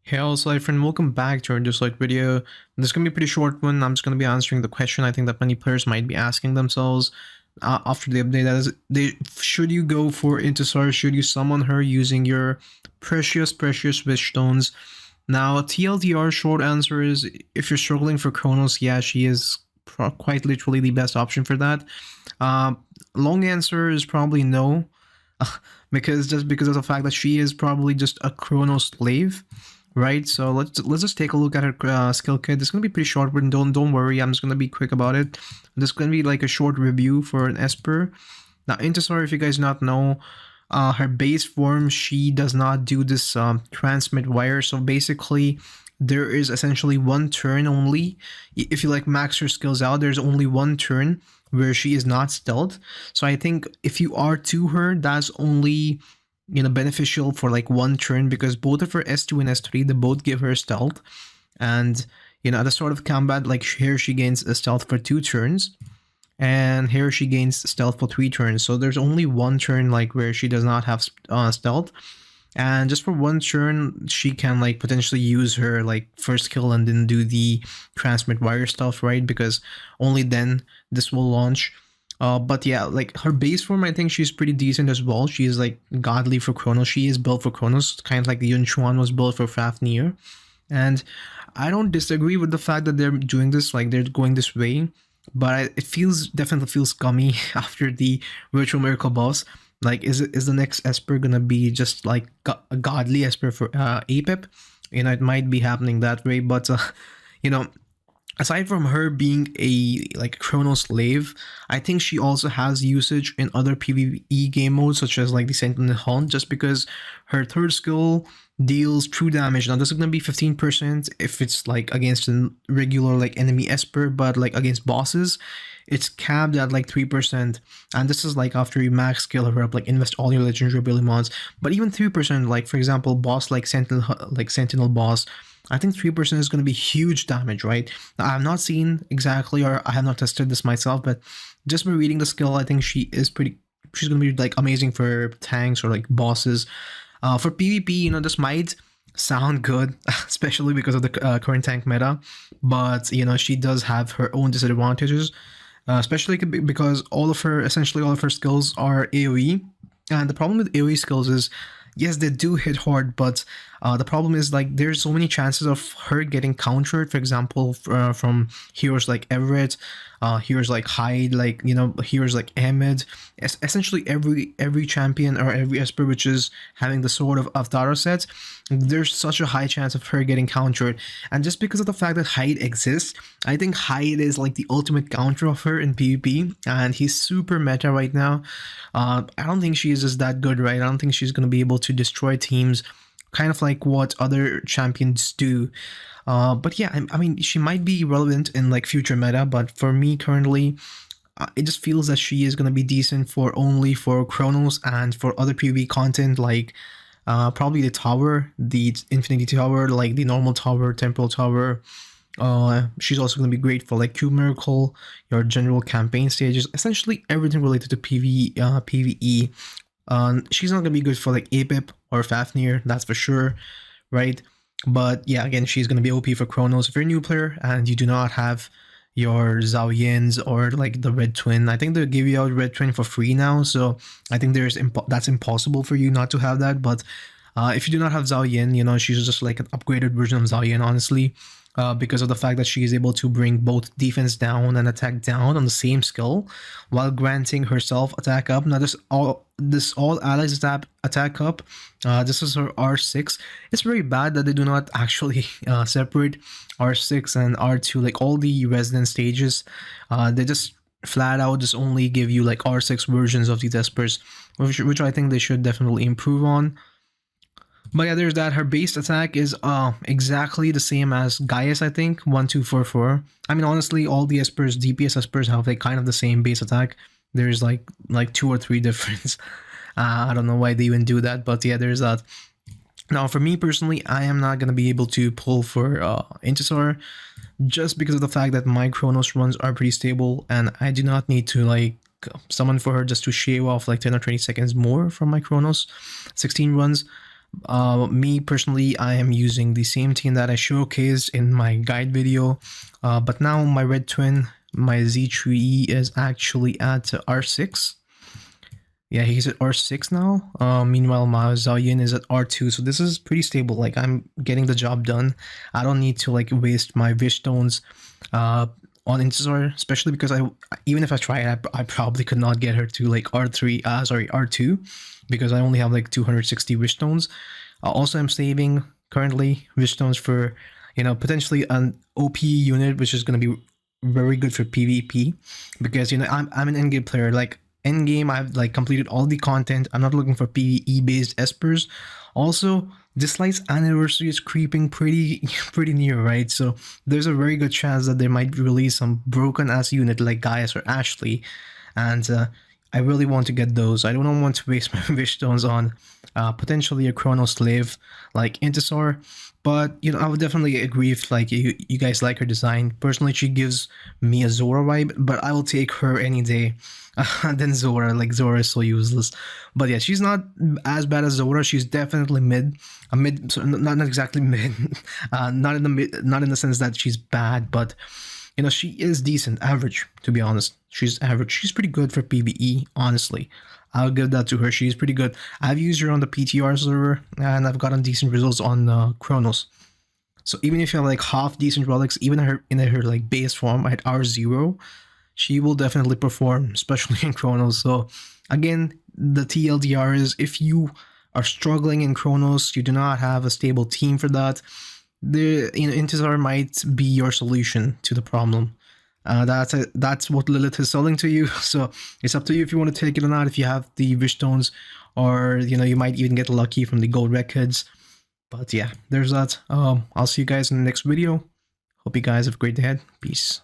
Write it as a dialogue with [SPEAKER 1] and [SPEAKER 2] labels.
[SPEAKER 1] Hey also friend, welcome back to our Dislike video. This is going to be a pretty short one. I'm just going to be answering the question I think that many players might be asking themselves after the update. That is, should you go for Intisar? Should you summon her using your precious wish stones? Now, TLDR short answer is, if you're struggling for Chronos, yeah, she is quite literally the best option for that. Long answer is probably no, because of the fact that she is probably just a Chronos slave. Right, so let's just take a look at her skill kit. It's gonna be pretty short, but don't worry. I'm just gonna be quick about it. This is gonna be like a short review for an Esper. Now, Intisar, if you guys not know, her base form, she does not do this transmit wire. So basically, there is essentially one turn only. If you like max her skills out, there's only one turn where she is not stealth. So I think if you are to her, that's only beneficial for like one turn, because both of her S2 and S3, they both give her stealth. And at the start of combat, like here she gains a stealth for 2 turns, and here she gains stealth for 3 turns. So there's only one turn like where she does not have stealth, and just for one turn she can like potentially use her like first skill and then do the transmit wire stuff, right? Because only then this will launch. But yeah, like her base form, I think she's pretty decent as well. She is like godly for Chronos. She is built for Chronos, kind of like the Yun Chuan was built for Fafnir. And I don't disagree with the fact that they're doing this, like they're going this way, but it definitely feels scummy after the Virtual Miracle boss. Like, is the next Esper gonna be just like a godly Esper for Apep? It might be happening that way, but you know, aside from her being a like Chrono slave, I think she also has usage in other PvE game modes, such as like the Sentinel Hunt, just because her third skill deals true damage. Now this is gonna be 15% if it's like against a regular like enemy Esper, but like against bosses, it's capped at like 3%. And this is like after you max skill her up, like invest all your legendary ability mods. But even 3%, like for example, boss like Sentinel boss, I think 3% is going to be huge damage, right? Now, I have not seen exactly, or I have not tested this myself, but just by reading the skill, I think she's going to be like amazing for tanks or like bosses. For PvP, this might sound good, especially because of the current tank meta, but she does have her own disadvantages, especially because essentially all of her skills are AoE. And the problem with AoE skills is, yes, they do hit hard, but the problem is like there's so many chances of her getting countered. For example, from heroes like Everett, heroes like Hyde, like heroes like Ahmed. Essentially, every champion or every Esper which is having the Sword of Avtara set, there's such a high chance of her getting countered. And just because of the fact that Hyde exists, I think Hyde is like the ultimate counter of her in PvP, and he's super meta right now. I don't think she is just that good, right? I don't think she's gonna be able to destroy teams, kind of like what other champions do. But yeah, I mean, she might be relevant in like future meta, but for me currently, it just feels that she is gonna be decent only for Chronos and for other PvP content, like probably the tower, the Infinity Tower, like the normal tower, Temporal Tower. She's also going to be great for like Cube Miracle, your general campaign stages, essentially everything related to PvE. She's not going to be good for like Apep or Fafnir, that's for sure, right? But yeah, again, she's going to be OP for Chronos. If you're a new player and you do not have your Zhao Yins or like the Red Twin, I think they'll give you out Red Twin for free now, so I think that's impossible for you not to have that. But if you do not have Zhao Yin, she's just like an upgraded version of Zhao Yin, honestly. Because of the fact that she is able to bring both defense down and attack down on the same skill, while granting herself attack up. Now this all allies attack up. This is her R6. It's very bad that they do not actually separate R6 and R2, like all the resident stages. They just flat out just only give you like R6 versions of these espers, which I think they should definitely improve on. But yeah, there's that. Her base attack is exactly the same as Gaius, I think, 1244. I mean, honestly, all the espers, DPS espers, have like kind of the same base attack. There's like 2 or 3 difference. I don't know why they even do that, but yeah, there's that. Now, for me personally, I am not gonna be able to pull for Intisar, just because of the fact that my Chronos runs are pretty stable, and I do not need to like summon for her just to shave off like 10 or 20 seconds more from my Chronos 16 runs. Me personally, I am using the same team that I showcased in my guide video, but now my red twin, my Z3E, is actually at R6. Yeah, he's at R6 now. Meanwhile, my Zhao Yin is at R2, so this is pretty stable. Like, I'm getting the job done. I don't need to like waste my wish stones on Intezar, especially because even if I try, I probably could not get her to like R2, because I only have like 260 wish stones. Also, I'm saving currently wish stones for, potentially an OP unit, which is going to be very good for PvP, because I'm an endgame player. Like, endgame, I've like completed all the content. I'm not looking for PvE based espers. Also, Dislight's anniversary is creeping pretty near, right? So there's a very good chance that they might release some broken ass unit like Gaius or Ashley, and I really want to get those. I don't want to waste my wish stones on potentially a Chrono slave like Intezar. But I would definitely agree if like you guys like her design. Personally, she gives me a Zora vibe, but I will take her any day than Zora. Like, Zora is so useless. But yeah, she's not as bad as Zora. She's definitely mid. So not exactly mid. Not in the sense that she's bad, but she is decent, average, to be honest. She's average. She's pretty good for PvE, honestly. I'll give that to her. She's pretty good. I've used her on the PTR server, and I've gotten decent results on Chronos. So even if you have like half decent relics, even in her like base form at R0, she will definitely perform, especially in Chronos. So again, the TLDR is, if you are struggling in Chronos, you do not have a stable team for that, Intezar might be your solution to the problem. That's what Lilith is selling to you. So it's up to you if you want to take it or not. If you have the wish stones, or you might even get lucky from the gold records. But yeah, there's that. I'll see you guys in the next video. Hope you guys have a great day ahead. Peace.